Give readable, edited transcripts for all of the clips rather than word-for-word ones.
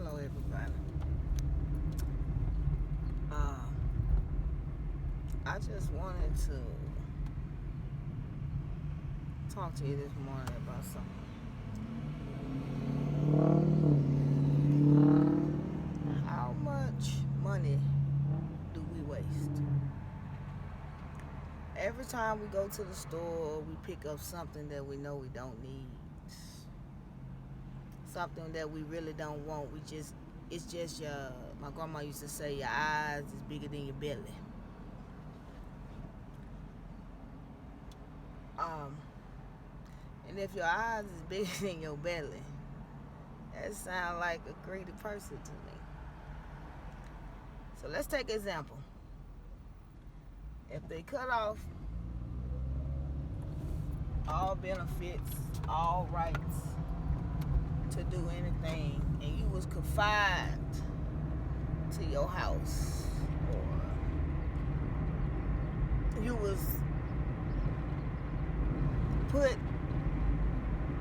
Hello, everybody. I just wanted to talk to you this morning about something. How much money do we waste? Every time we go to the store, we pick up something that we know we don't need. Something that we really don't want. It's just my grandma used to say, your eyes is bigger than your belly. And if your eyes is bigger than your belly, that sounds like a greedy person to me. So let's take an example. If they cut off all benefits, all rights to do anything, and you was confined to your house, or you was put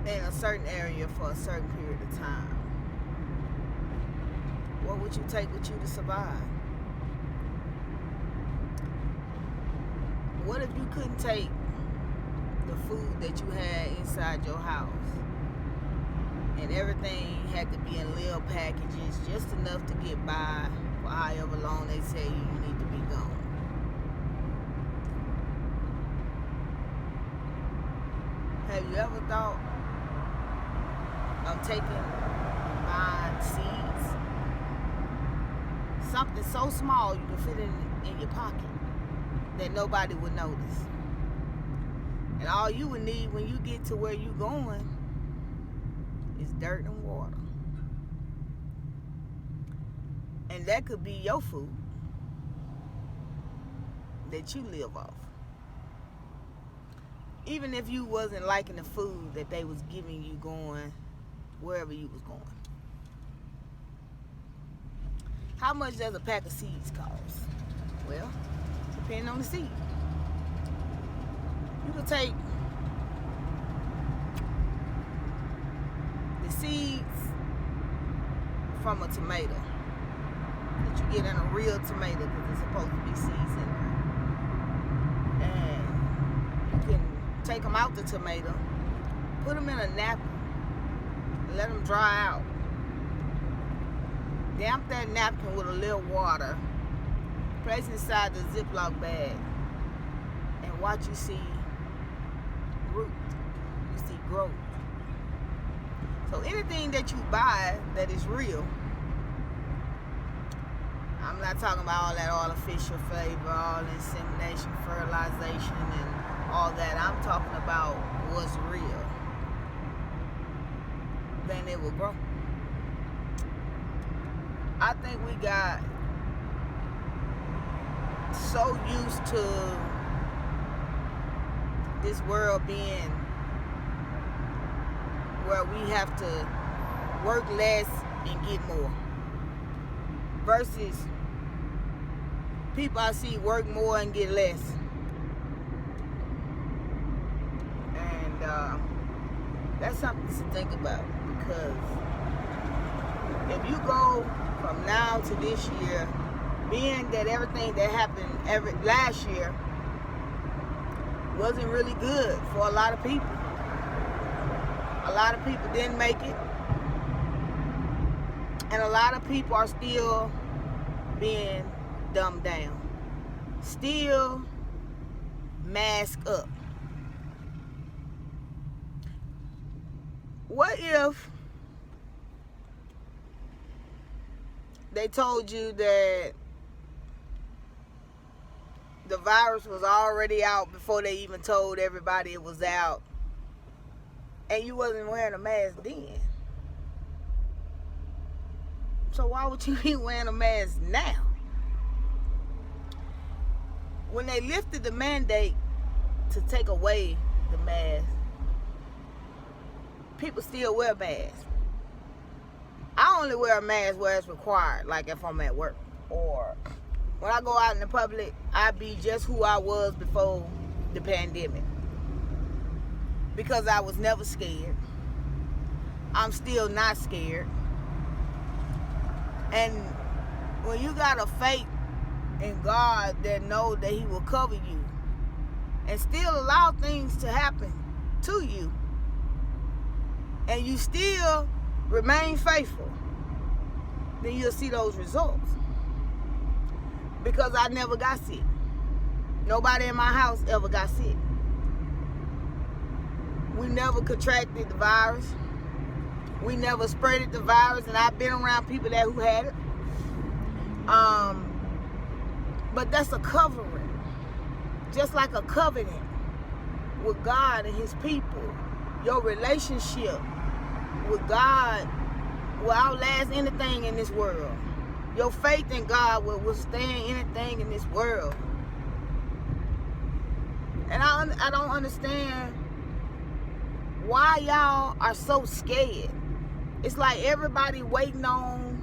in a certain area for a certain period of time, what would you take with you to survive? What if you couldn't take the food that you had inside your house, and everything had to be in little packages, just enough to get by for however long they say you need to be gone? Have you ever thought of buying seeds? Something so small you can fit it in your pocket that nobody would notice. And all you would need when you get to where you're going is dirt and water. And that could be your food that you live off. Even if you wasn't liking the food that they was giving you going wherever you was going. How much does a pack of seeds cost? Well, depending on the seed. You could take the seeds from a tomato that you get in a real tomato, because it's supposed to be seeds in there. And you can take them out the tomato, put them in a napkin, and let them dry out. Damp that napkin with a little water, place it inside the Ziploc bag, and watch you see root. You see growth. So anything that you buy that is real, I'm not talking about all that artificial flavor, all insemination, fertilization, and all that. I'm talking about what's real. Then it will grow. I think we got so used to this world being where we have to work less and get more, versus people I see work more and get less. And that's something to think about, because if you go from now to this year, being that everything that happened last year wasn't really good for a lot of people. A lot of people didn't make it, and a lot of people are still being dumbed down, still masked up. What if they told you that the virus was already out before they even told everybody it was out, and you wasn't wearing a mask then? So why would you be wearing a mask now? When they lifted the mandate to take away the mask, people still wear masks. I only wear a mask where it's required, like if I'm at work, or when I go out in the public, I be just who I was before the pandemic. Because I was never scared. I'm still not scared. And when you got a faith in God that know that he will cover you and still allow things to happen to you, and you still remain faithful, then you'll see those results. Because I never got sick. Nobody in my house ever got sick. We never contracted the virus. We never spread the virus, and I've been around people who had it. But that's a covering. Just like a covenant with God and his people. Your relationship with God will outlast anything in this world. Your faith in God will withstand anything in this world. And I don't understand why y'all are so scared. It's like everybody waiting on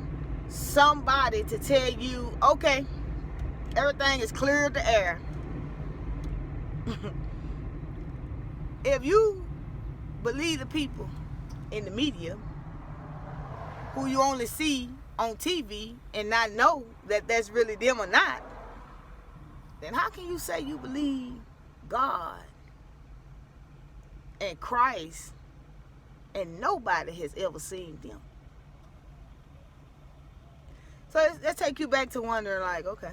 somebody to tell you, okay, everything is clear of the air. If you believe the people in the media who you only see on TV and not know that that's really them or not, then how can you say you believe God and Christ and nobody has ever seen them? So that take you back to wondering, like, okay,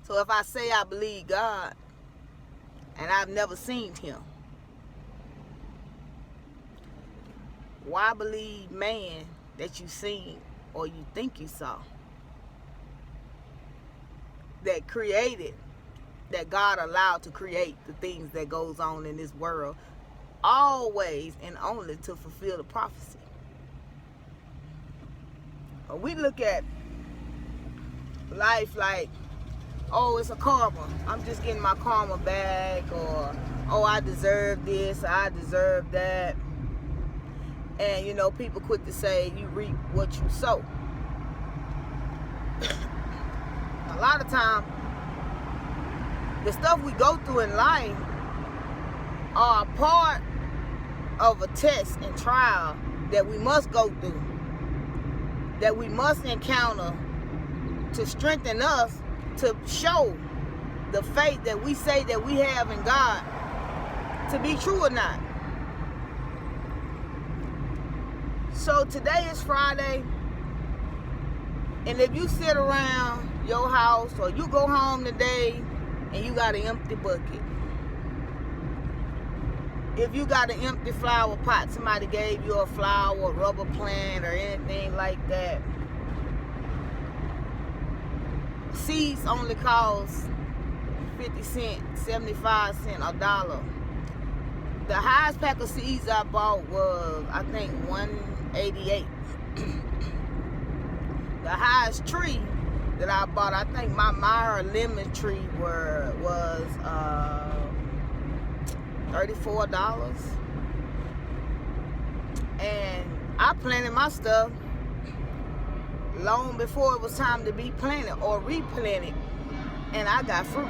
so if I say I believe God and I've never seen him, why believe man that you seen or you think you saw, that created, that God allowed to create the things that goes on in this world, always and only to fulfill the prophecy? We look at life like, oh, it's a karma. I'm just getting my karma back, or, oh, I deserve this, I deserve that. And, you know, people quick to say you reap what you sow. A lot of time, the stuff we go through in life are a part of a test and trial that we must go through, that we must encounter to strengthen us, to show the faith that we say that we have in God to be true or not. So today is Friday, and if you sit around your house or you go home today and you got an empty bucket, if you got an empty flower pot, somebody gave you a flower, a rubber plant, or anything like that, seeds only cost 50 cents, 75 cents, $1. The highest pack of seeds I bought was, I think, $1.88. The highest tree that I bought, I think my Myra lemon tree was $34. And I planted my stuff long before it was time to be planted or replanted, and I got fruit.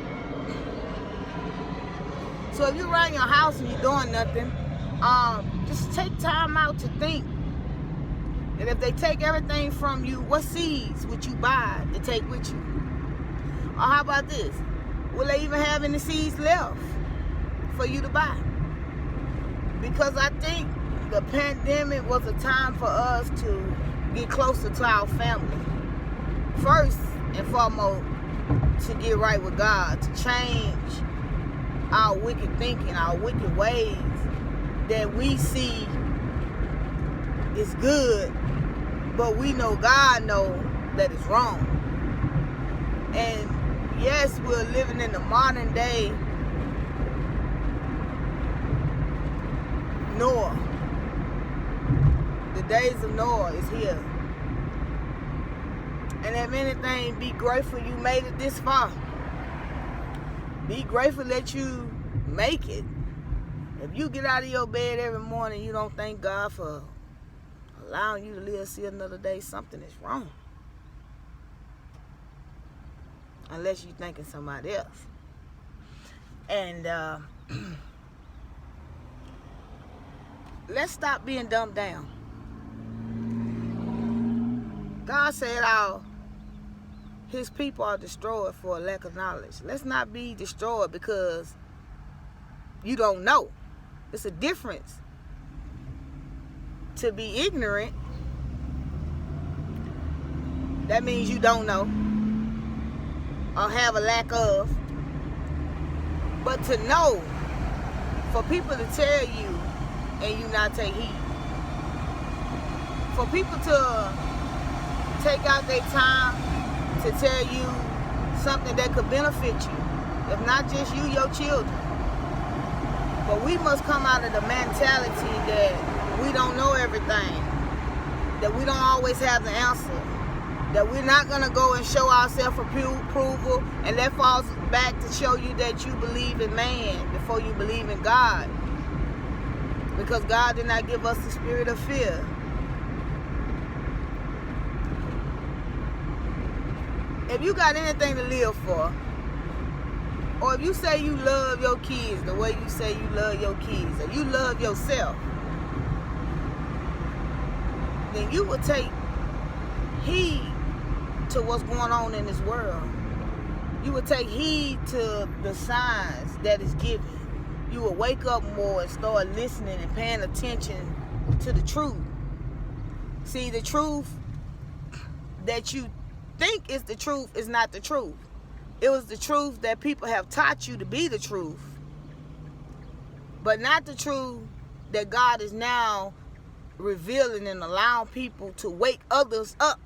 So if you're around your house and you're doing nothing, just take time out to think that if they take everything from you, what seeds would you buy to take with you? Or how about this? Will they even have any seeds left for you to buy? Because I think the pandemic was a time for us to get closer to our family. First and foremost, to get right with God, to change our wicked thinking, our wicked ways that we see is good, but we know God knows that it's wrong. And yes, we're living in the modern day Noah. The days of Noah is here. And if anything, be grateful you made it this far. Be grateful that you make it. If you get out of your bed every morning, you don't thank God for allowing you to live, see another day, something is wrong. Unless you're thanking somebody else. And let's stop being dumbed down. God said his people are destroyed for a lack of knowledge. Let's not be destroyed because you don't know. It's a difference to be ignorant. That means you don't know or have a lack of. But to know, for people to tell you and you not take heed. For people to take out their time to tell you something that could benefit you. If not just you, your children. But we must come out of the mentality that we don't know everything. That we don't always have the answer. That we're not going to go and show ourselves approval. And that falls back to show you that you believe in man before you believe in God. Because God did not give us the spirit of fear. If you got anything to live for, or if you say you love your kids the way you say you love your kids, or you love yourself, then you will take heed to what's going on in this world. You will take heed to the signs that is given. You will wake up more and start listening and paying attention to the truth. See, the truth that you think is the truth is not the truth. It was the truth that people have taught you to be the truth, but not the truth that God is now revealing and allowing people to wake others up